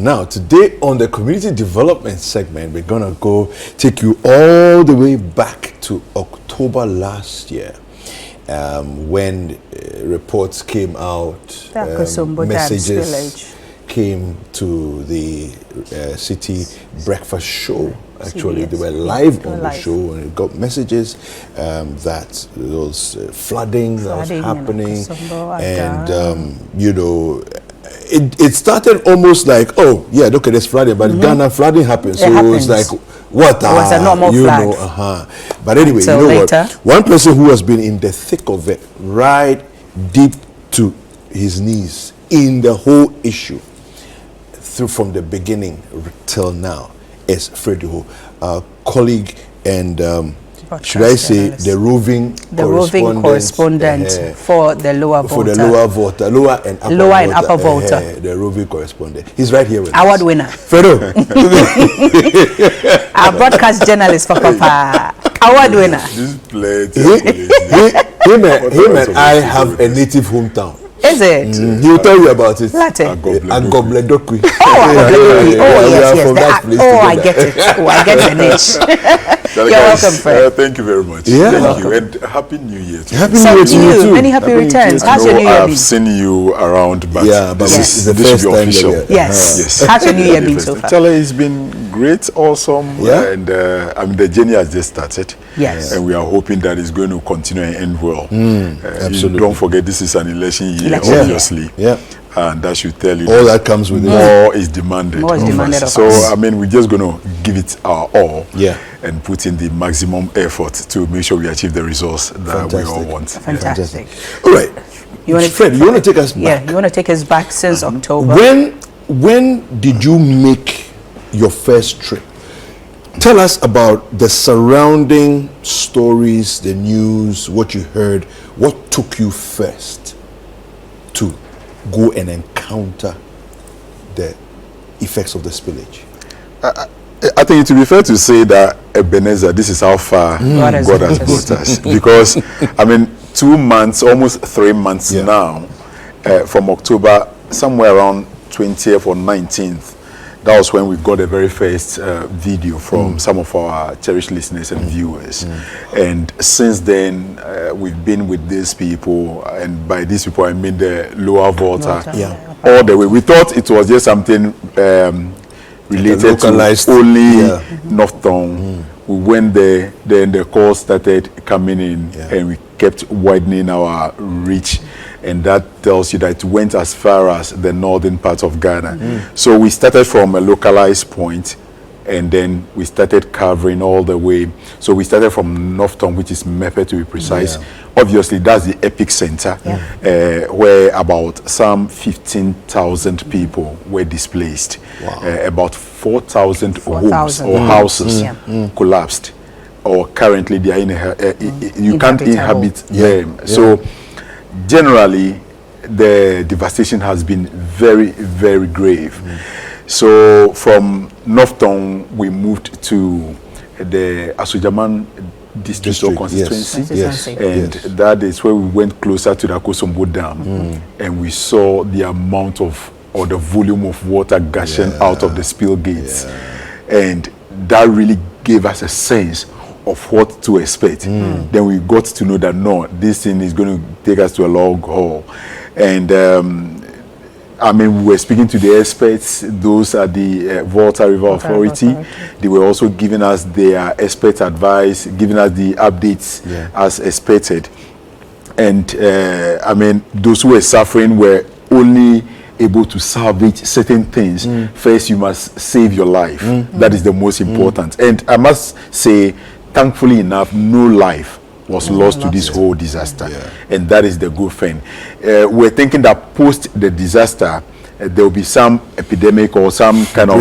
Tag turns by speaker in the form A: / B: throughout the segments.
A: Now, today on the community development segment, we're going to take you all the way back to October last year, when reports came out, messages came to the Citi breakfast show. Actually, they were live on the show, and it got messages that there was flooding that was happening, and you know, it started almost like, oh yeah, look at this flooding, but Ghana flooding happened, so it was like, what? It was a normal flood. But anyway, you know what? One person who has been in the thick of it, right deep to his knees in the whole issue, from the beginning till now, is Freddie Ho, our colleague and should I say the roving correspondent for the lower Volta, lower and upper Volta, the roving correspondent. He's right here with us.
B: Award winner.
A: Fredo.
B: Our broadcast journalist for Papa. Award winner.
A: Him and I have a native hometown.
B: Is it?
A: He'll tell you about it.
B: Agobledokwi. I get it. Oh, I get the niche. You're welcome, Fred.
C: Thank you very much.
A: Yeah.
C: Thank you. And Happy New Year to you.
A: Happy New Year to you too.
B: Many happy returns. How's your New Year been?
C: I've seen you around, but
A: this
C: should be official.
B: Yes. How's your New Year been so far?
C: Charlie, it's been great, awesome.
A: Yeah.
C: And I mean, the journey has just started.
B: Yes.
C: And we are hoping that it's going to continue and end well.
A: Absolutely.
C: Don't forget, this is an election year, obviously.
A: Yeah.
C: And that should tell you
A: all that comes with
C: more is demanded.
B: More is demanded of us.
C: So I mean, we're just going to give it our all, and put in the maximum effort to make sure we achieve the results that we all want.
B: Fantastic.
A: All right, Fred, you want to take us back?
B: Yeah, you want to take us back since October.
A: When did you make your first trip? Tell us about the surrounding stories, the news, what you heard. What took you first to go and encounter the effects of the spillage?
C: I think it would be fair to say that Ebenezer, this is how far God has brought us. Because, I mean, 2 months, almost 3 months now, from October, somewhere around 20th or 19th, that was when we got the very first video from some of our cherished listeners and viewers. And since then, we've been with these people, and by these people I mean the lower Volta, all the way. We thought it was just something related to only North Town. We went there, then the calls started coming in, and we kept widening our reach. And that tells you that it went as far as the northern part of Ghana. So we started from a localized point, and then we started covering all the way. So we started from Northtown, which is Mepe to be precise. Obviously, that's the epic center, where about some 15,000 people were displaced. About 4,000 homes or houses collapsed, or currently they are in you can't inhabit them. So generally, the devastation has been very, very grave. So from Northtown, we moved to the Asujaman district or constituency, and that is where we went closer to the Akosombo Dam, and we saw the amount of, or the volume of water gushing out of the spill gates, and that really gave us a sense of what to expect. Then we got to know that no, this thing is going to take us to a long haul. And I mean, we were speaking to the experts, those at the Volta River Authority. They were also giving us their expert advice, giving us the updates as expected. And I mean, those who were suffering were only able to salvage certain things. First, you must save your life. That is the most important. And I must say, thankfully enough, no life was lost to this whole disaster, and that is the good thing. We're thinking that post the disaster, there will be some epidemic or some kind of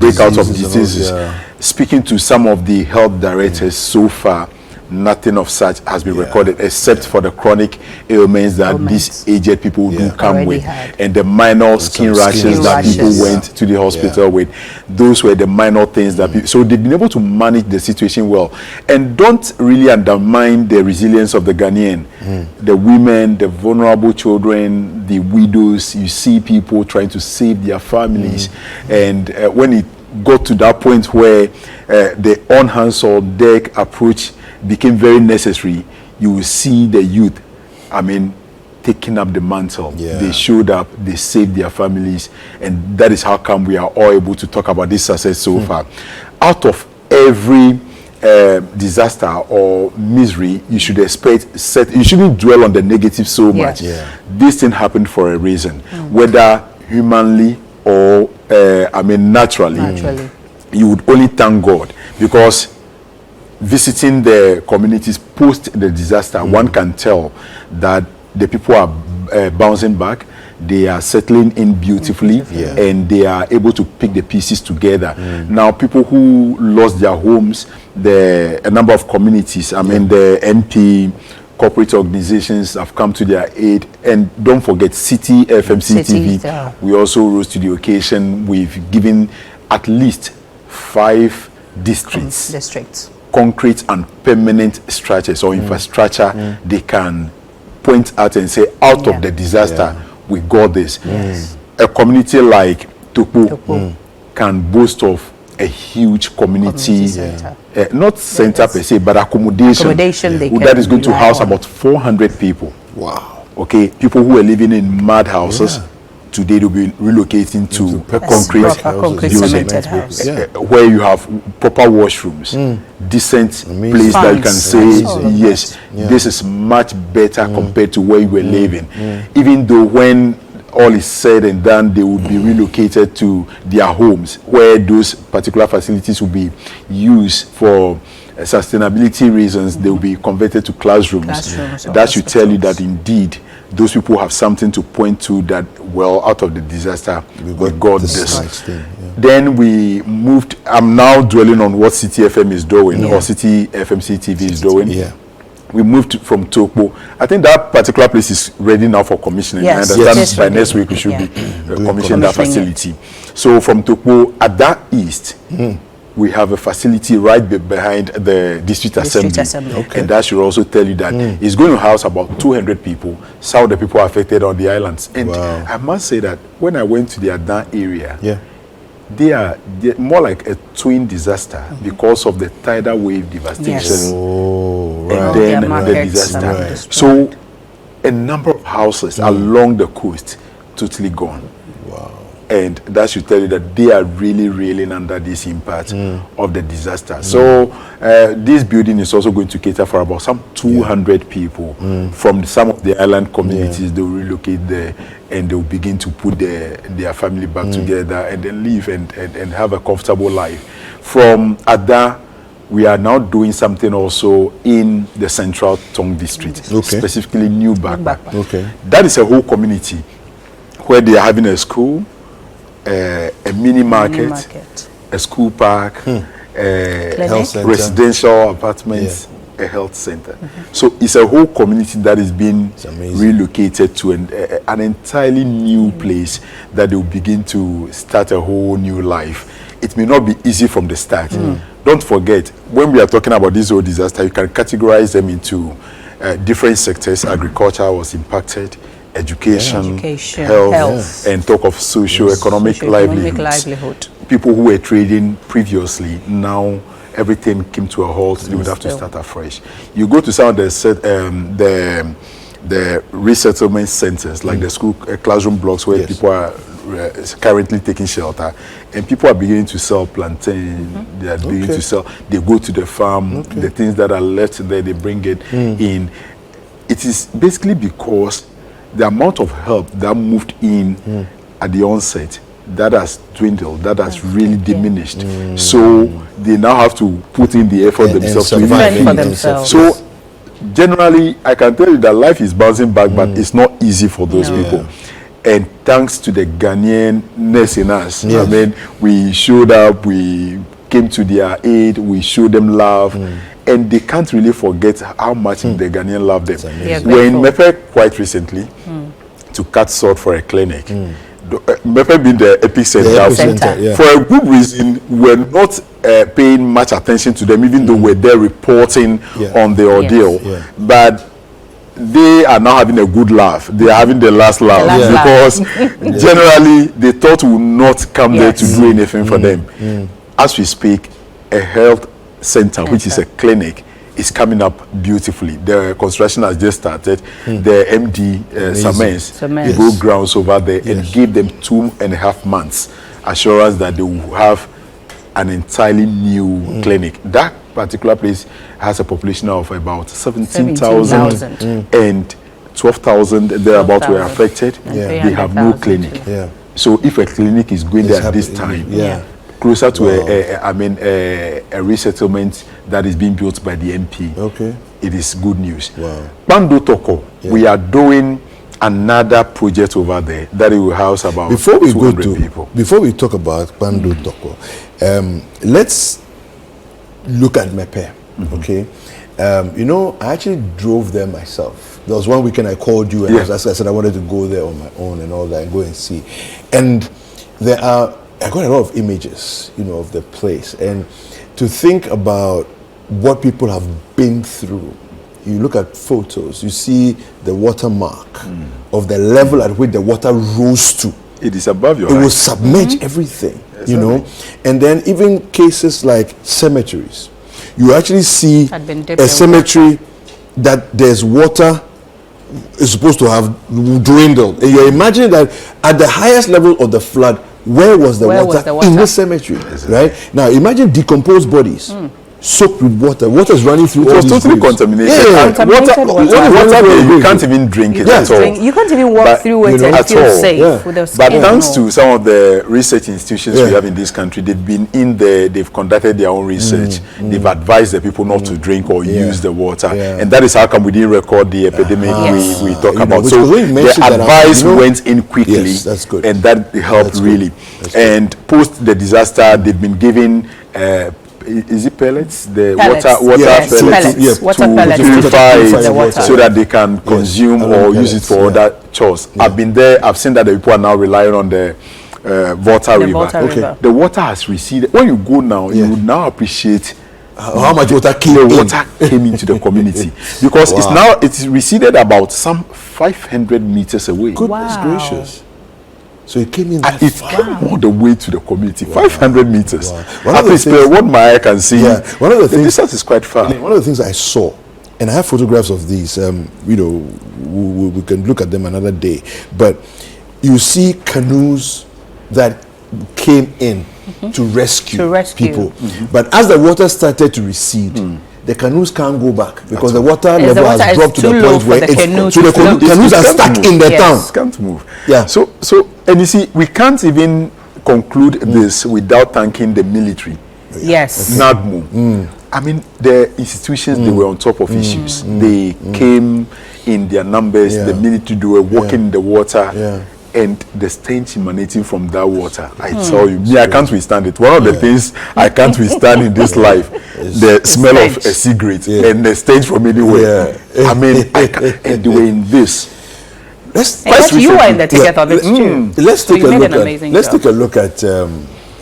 C: breakout of diseases. Speaking to some of the health directors so far, nothing of such has been recorded, except for the chronic ailments that these aged people do come with, and the minor skin rashes that people went to the hospital with. Those were the minor things that so they've been able to manage the situation well. And don't really undermine the resilience of the Ghanaian. The women, the vulnerable children, the widows. You see people trying to save their families, and when it got to that point where the on hands on deck approach became very necessary, you will see the youth, taking up the mantle. They showed up, they saved their families, and that is how come we are all able to talk about this success so far. Out of every disaster or misery, you should expect you shouldn't dwell on the negative so much. This thing happened for a reason, whether humanly or naturally. You would only thank God, because visiting the communities post the disaster, one can tell that the people are bouncing back, they are settling in beautifully, and they are able to pick the pieces together. Now, people who lost their homes, a number of communities, the MP, corporate organizations have come to their aid, and don't forget Citi TV. We also rose to the occasion. We've given at least 5 districts concrete and permanent structures or infrastructure they can point out and say, out of the disaster we got this. A community like Tokpo can boast of a huge community center. Not center per se, but accommodation that is going to house about 400 people.
A: Wow.
C: Okay, people who are living in mud houses, today they'll be relocating to concrete
B: cemented house,
C: where you have proper washrooms, decent place that you can say, yes, this is much better compared to where you were living. Even though when all is said and done, they would be relocated to their homes, where those particular facilities will be used for sustainability reasons. They will be converted to classrooms. That should tell you that indeed those people have something to point to, that, well, out of the disaster, we got this. Then we moved. I'm now dwelling on what Citi FM is doing, or Citi FMC TV is doing. We moved from Tokpo. I think that particular place is ready now for commissioning. I understand by next week we should be commissioning that facility. So from Tokpo, at that east, we have a facility right behind the district assembly. And that should also tell you that it's going to house about 200 people. Some of the people affected on the islands. And I must say that when I went to the Adan area, they're more like a twin disaster because of the tidal wave devastation. And then the disaster. So a number of houses along the coast totally gone. And that should tell you that they are really reeling under this impact of the disaster. So this building is also going to cater for about some 200 people from some of the island communities. They'll relocate there, and they'll begin to put their family back together, and then live and have a comfortable life. From Ada, we are now doing something also in the Central Tongue District, specifically New Bakba. That is a whole community where they are having a school, a mini market, a school park, residential apartments, a health center. So it's a whole community that is being relocated to an entirely new place that they will begin to start a whole new life. It may not be easy from the start. Don't forget, when we are talking about this whole disaster, you can categorize them into different sectors. Agriculture was impacted, education, health, and talk of socio-economic livelihood. People who were trading previously, now everything came to a halt. They would have to start afresh. You go to some of the resettlement centers, like the school classroom blocks where people are currently taking shelter, and people are beginning to sell plantain. They are beginning to sell. They go to the farm. The things that are left there, they bring it in. It is basically because the amount of help that moved in at the onset, that has dwindled, that has really diminished. So they now have to put in the effort themselves to fend for themselves. So generally, I can tell you that life is bouncing back, but it's not easy for those people. And thanks to the Ghanaian-ness in us, we showed up, we came to their aid, we showed them love, and they can't really forget how much the Ghanaian love them.
B: We're
C: in Mepe quite recently to cut short for a clinic. Mepe being the epicenter. For a good reason, we're not paying much attention to them, even though we're there reporting on the ordeal. But they are now having a good laugh. They are having the last laugh because generally they thought we would not come there to do anything for them. As we speak, a health center, which is a clinic, is coming up beautifully. The construction has just started. The MD Samens broke grounds over there and gave them 2.5 months assurance that they will have an entirely new clinic. That particular place has a population of about 17,000 and 12,000 thereabouts were affected. They have no clinic. So if a clinic is going there at this time, closer to a resettlement that is being built by the MP, it is good news. Bando Toko, we are doing another project over there that it will house about 200 people.
A: Before we talk about Bando Toko, let's look at Mepe. You know, I actually drove there myself. There was one weekend I called you and I said I wanted to go there on my own and all that and go and see. And I got a lot of images, you know, of the place, and to think about what people have been through. You look at photos, you see the watermark of the level at which the water rose to.
C: It is above your
A: It will submerge everything, you know. And then even cases like cemeteries, you actually see a cemetery that there's water is supposed to have dwindled, and you're imagining that at the highest level of the flood, where was the water? In the cemetery, right? Now imagine decomposed bodies soaked with water. Water is running through.
C: It was totally contaminated.
B: Water.
C: You can't even drink it at all.
B: You can't even walk through it and feel safe. With
C: but thanks to some of the research institutions we have in this country, they've been in there, they've conducted their own research, they've advised the people not to drink or use the water, and that is how come we didn't record the epidemic we talk about. So the advice went in quickly, and that helped really. And post the disaster, they've been given is it pellets? The water pellets to purify it so that they can consume or use it for other chores. I've been there. I've seen that the people are now relying on the Volta River. The water has receded. When you go now, you would now appreciate
A: how much water came
C: into the community, because it's receded about some 500 meters away.
A: Goodness gracious. So it came in that
C: it came all the way to the community, 500 meters. At least what my eye can see,
A: one of the things,
C: distance is quite far.
A: One of the things I saw, and I have photographs of these, you know, we can look at them another day, but you see canoes that came in to rescue people. But as the water started to recede, the canoes can't go back because the water level has dropped to the point where the canoes are stuck in the town.
C: Can't move. So and you see, we can't even conclude this without thanking the military. NAGMO. I mean, the institutions, they were on top of issues. They came in their numbers. The military, they were walking in the water. And the stench emanating from that water, I tell you, I can't withstand it. One of the things I can't withstand in this life, the smell of a cigarette and the stench from anywhere. I mean, and they were in this.
B: You were in the ticket of it too.
A: Let's take a look at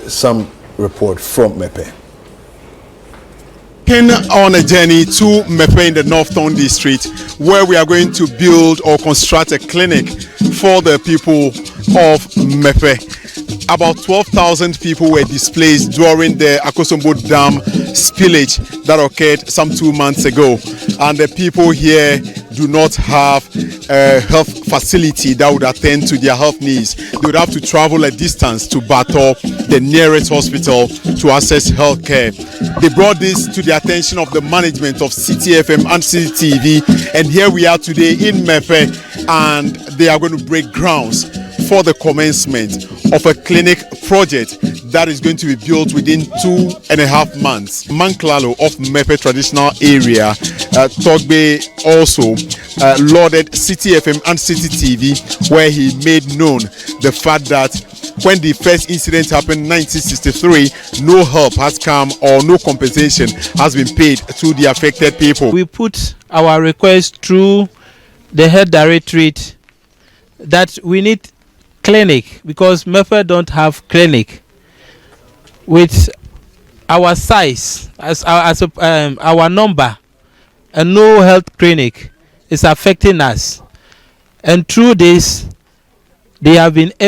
A: some report from Mepe.
D: On a journey to Mepe in the North Town District, where we are going to build or construct a clinic for the people of Mepe. About 12,000 people were displaced during the Akosombo Dam spillage that occurred some 2 months ago. And the people here do not have a health facility that would attend to their health needs. They would have to travel a distance to Bato, the nearest hospital, to access health care. They brought this to the attention of the management of Citi FM and Citi TV, and here we are today in Mepe, and they are going to break grounds for the commencement of a clinic project that is going to be built within 2.5 months. Manklalo of Mepe traditional area, Togbe also lauded Citi FM and Citi TV, where he made known the fact that when the first incident happened in 1963, no help has come or no compensation has been paid to the affected people.
E: We put our request through the head directorate that we need clinic because MEFE don't have clinic. With our size, our number, and no health clinic is affecting us. And through this, they have been able